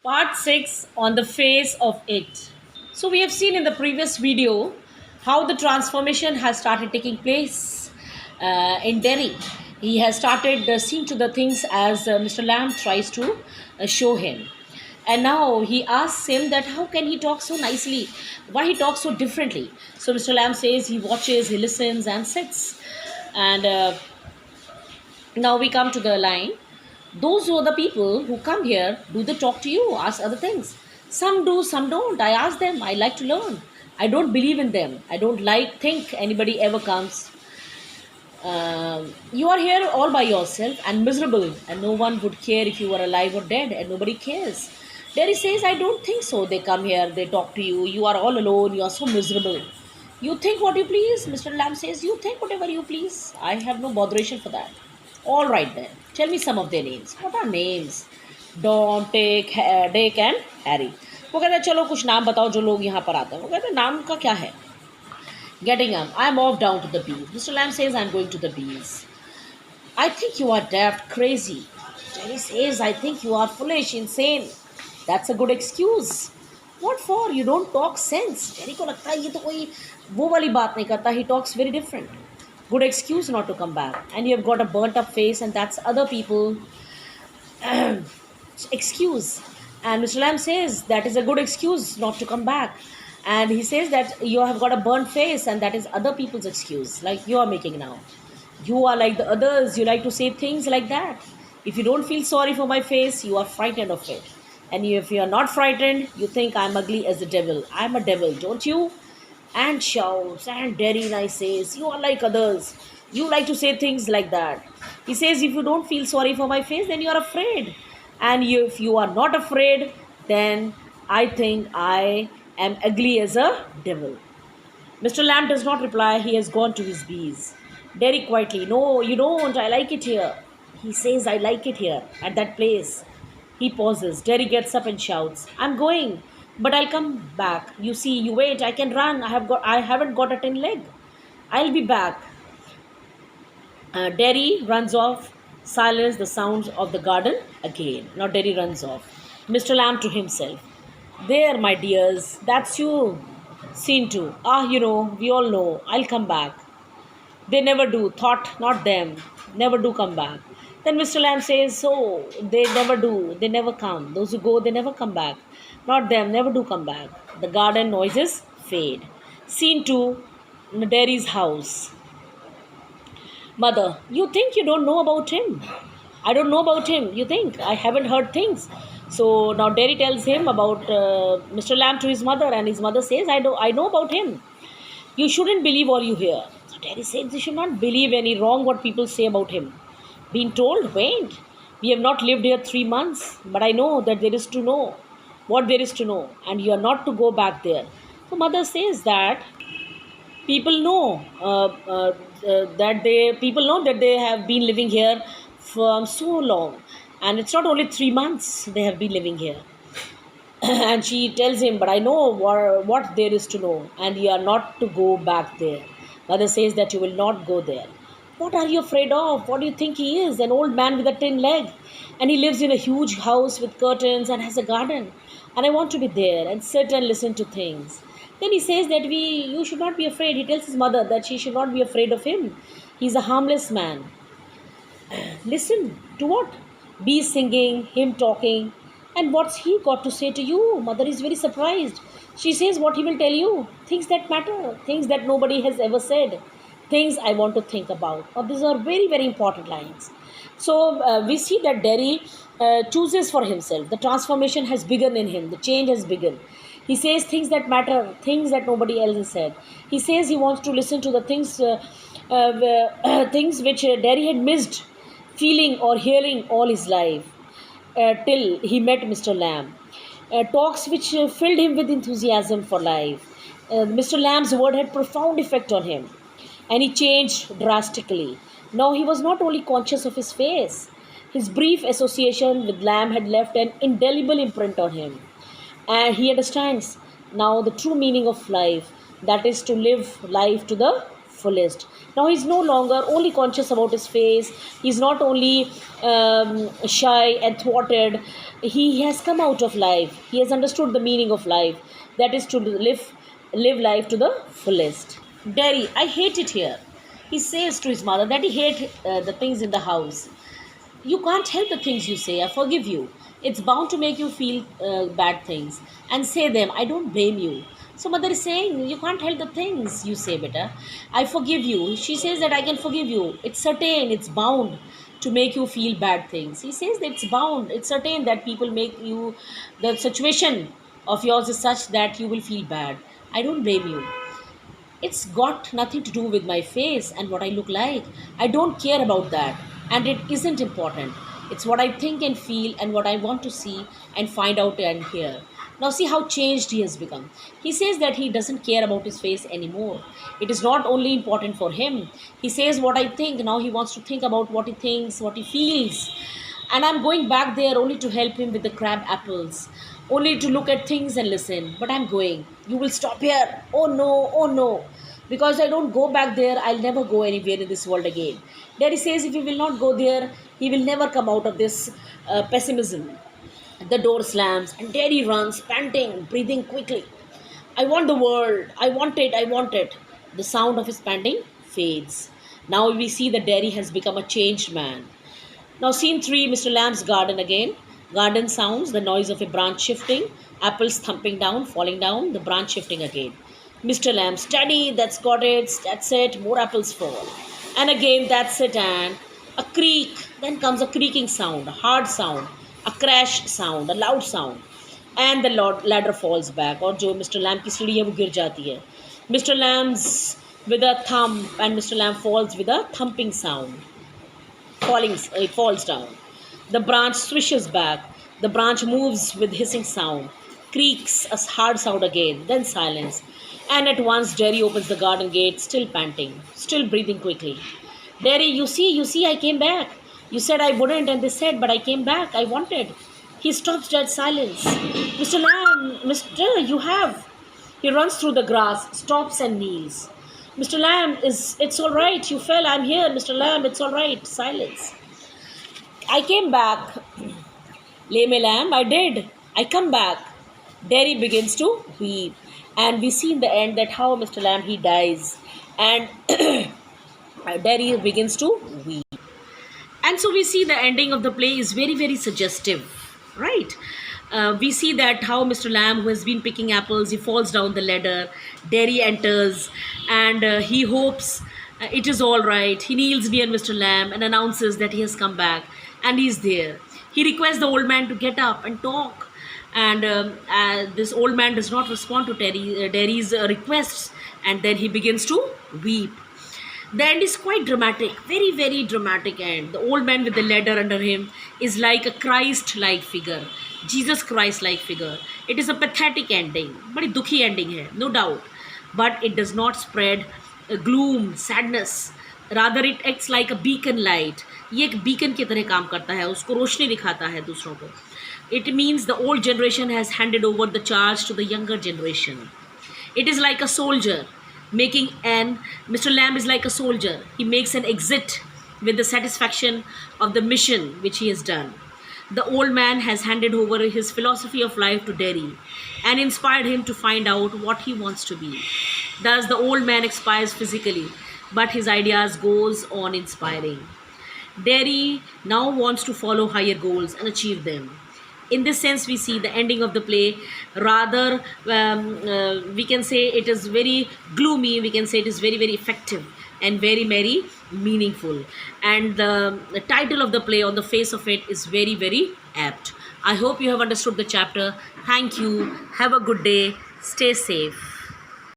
Part 6 on the face of it. So, we have seen in the previous video how the transformation has started taking place in Delhi. He has started seeing to the things as Mr. Lamb tries to show him. And now he asks him that how can he talk so nicely? Why he talks so differently? So Mr. Lamb says he watches, he listens, and sits. And now we come to the line. Those who are the people who come here, do they talk to you, ask other things? Some do, some don't. I ask them. I like to learn. I don't believe in them. I don't think anybody ever comes. You are here all by yourself and miserable, and no one would care if you were alive or dead, and nobody cares. Derry says, I don't think so. They come here, they talk to you. You are all alone. You are so miserable. You think what you please. Mr. Lamb says, you think whatever you please. I have no botheration for that. All right then. Tell me some of their names. What are names? Don, Dick and Harry. वो कहते हैं चलो कुछ नाम बताओ जो लोग यहाँ पर आते हैं. वो कहते हैं नाम का क्या है? Getting up. I'm off down to the bees. Mr. Lamb says I'm going to the bees. I think you are daft crazy. Jerry says I think you are foolish, insane. That's a good excuse. What for? You don't talk sense. Jerry को लगता है ये तो कोई वो वाली बात नहीं करता. He talks very different. Good excuse not to come back. And you have got a burnt up face, and that's other people excuse. And Mr. Lamb says that is a good excuse not to come back. And he says that you have got a burnt face, and that is other people's excuse, like you are making now. You are like the others. You like to say things like that. If you don't feel sorry for my face, you are frightened of it. And if you are not frightened, you think I'm ugly as a devil. I'm a devil, don't you? And shouts, and Derry Nice says, you are like others. You like to say things like that. He says, if you don't feel sorry for my face, then you are afraid. And if you are not afraid, then I think I am ugly as a devil. Mr. Lamb does not reply. He has gone to his bees. Derry quietly, no, you don't. I like it here. He says, I like it here, at that place. He pauses. Derry gets up and shouts, I'm going, but I'll come back. You see, you wait. I can run. I haven't got a tin leg. I'll be back. Derry runs off. Silence the sounds of the garden again. Now Derry runs off. Mr. Lamb to himself. There, my dears. That's you. Scene 2. We all know. I'll come back. They never do. Thought, not them. Never do come back. Then Mr. Lamb says, so they never do. They never come. Those who go, they never come back. Not them. Never do come back. The garden noises fade. Scene 2. Derry's house. Mother, you think you don't know about him? I don't know about him. You think? I haven't heard things. So now Derry tells him about Mr. Lamb to his mother, and his mother says, I know about him. You shouldn't believe all you hear. So Derry says, you should not believe any wrong what people say about him. Being told, wait. We have not lived here 3 months, but I know that there is to know what there is to know, and you are not to go back there. So mother says that people know that they have been living here for so long, and it's not only 3 months they have been living here. And she tells him, but I know what there is to know, and you are not to go back there. Mother says that you will not go there. What are you afraid of? What do you think he is? An old man with a tin leg, and he lives in a huge house with curtains and has a garden, and I want to be there and sit and listen to things. Then he says that you should not be afraid. He tells his mother that she should not be afraid of him. He's a harmless man. Listen to what? Bees singing, him talking. And what's he got to say to you? Mother is very surprised. She says what he will tell you. Things that matter. Things that nobody has ever said. Things I want to think about. Now, these are very, very important lines. So we see that Derry chooses for himself. The transformation has begun in him. The change has begun. He says things that matter, things that nobody else has said. He says he wants to listen to the things things which Derry had missed feeling or hearing all his life till he met Mr. Lamb. Talks which filled him with enthusiasm for life. Mr. Lamb's word had profound effect on him, and he changed drastically. Now he was not only conscious of his face. His brief association with Lamb had left an indelible imprint on him. And he understands now the true meaning of life, that is to live life to the fullest. Now he's no longer only conscious about his face. He's not only shy and thwarted. He has come out of life. He has understood the meaning of life. That is to live life to the fullest. Derry, I hate it here. He says to his mother that he hates the things in the house. You can't help the things you say. I forgive you. It's bound to make you feel bad things and say them. I don't blame you. So mother is saying, you can't help the things you say, beta. I forgive you. She says that I can forgive you. It's certain, it's bound to make you feel bad things. He says that it's bound, it's certain that people make you, the situation of yours is such that you will feel bad. I don't blame you. It's got nothing to do with my face and what I look like. I don't care about that. And it isn't important. It's what I think and feel and what I want to see and find out and hear. Now, see how changed he has become. He says that he doesn't care about his face anymore. It is not only important for him. He says what I think. Now he wants to think about what he thinks, what he feels. And I'm going back there only to help him with the crab apples, only to look at things and listen. But I'm going. You will stop here. Oh no, oh no. Because I don't go back there, I'll never go anywhere in this world again. Daddy says if he will not go there, he will never come out of this pessimism. The door slams and Daddy runs, panting, breathing quickly. I want the world. I want it. I want it. The sound of his panting fades. Now we see that Daddy has become a changed man. Now, scene 3, Mr. Lamb's garden again. Garden sounds, the noise of a branch shifting, apples thumping down, falling down, the branch shifting again. Mr. Lamb, steady, that's it, more apples fall. And again, that's it, and a creak. Then comes a creaking sound, a hard sound, a crash sound, a loud sound. And the ladder falls back. और जो Mr. Lamb की सीढ़ी है वो गिर जाती है. Mr. Lamb's with a thump and Mr. Lamb falls with a thumping sound. It falls down. The branch swishes back. The branch moves with hissing sound. Creaks a hard sound again. Then silence. And at once Jerry opens the garden gate, still panting, still breathing quickly. Jerry, you see, I came back. You said I wouldn't, and they said, but I came back. I wanted. He stops dead silence. Mr. Lamb, Mr. You have. He runs through the grass, stops and kneels. Mr. Lamb, it's all right. You fell. I'm here. Mr. Lamb, it's all right. Silence. I came back. Lame lamb, I did. I come back. Derry begins to weep. And we see in the end that how Mr. Lamb, he dies. And Derry begins to weep. And so we see the ending of the play is very, very suggestive, right? We see that how Mr. Lamb, who has been picking apples, he falls down the ladder. Derry enters and he hopes it is all right. He kneels near Mr. Lamb and announces that he has come back and he's there. He requests the old man to get up and talk. And this old man does not respond to Derry's requests, and then he begins to weep. The end is quite dramatic, very, very dramatic end. The old man with the ladder under him is like a Christ-like figure, Jesus Christ-like figure. It is a pathetic ending, बड़ी दुखी ending है, no doubt. But it does not spread gloom, sadness. Rather, it acts like a beacon light. ये एक beacon की तरह काम करता है, उसको रोशनी दिखाता है दूसरों को. It means the old generation has handed over the charge to the younger generation. It is like a soldier Mr. Lamb is like a soldier. He makes an exit with the satisfaction of the mission which he has done. The old man has handed over his philosophy of life to Derry and inspired him to find out what he wants to be. Thus, the old man expires physically, but his ideas goes on inspiring. Derry now wants to follow higher goals and achieve them. In this sense, we see the ending of the play. Rather, we can say it is very gloomy. We can say it is very, very effective and very, very meaningful. And the title of the play, on the face of it, is very, very apt. I hope you have understood the chapter. Thank you. Have a good day. Stay safe.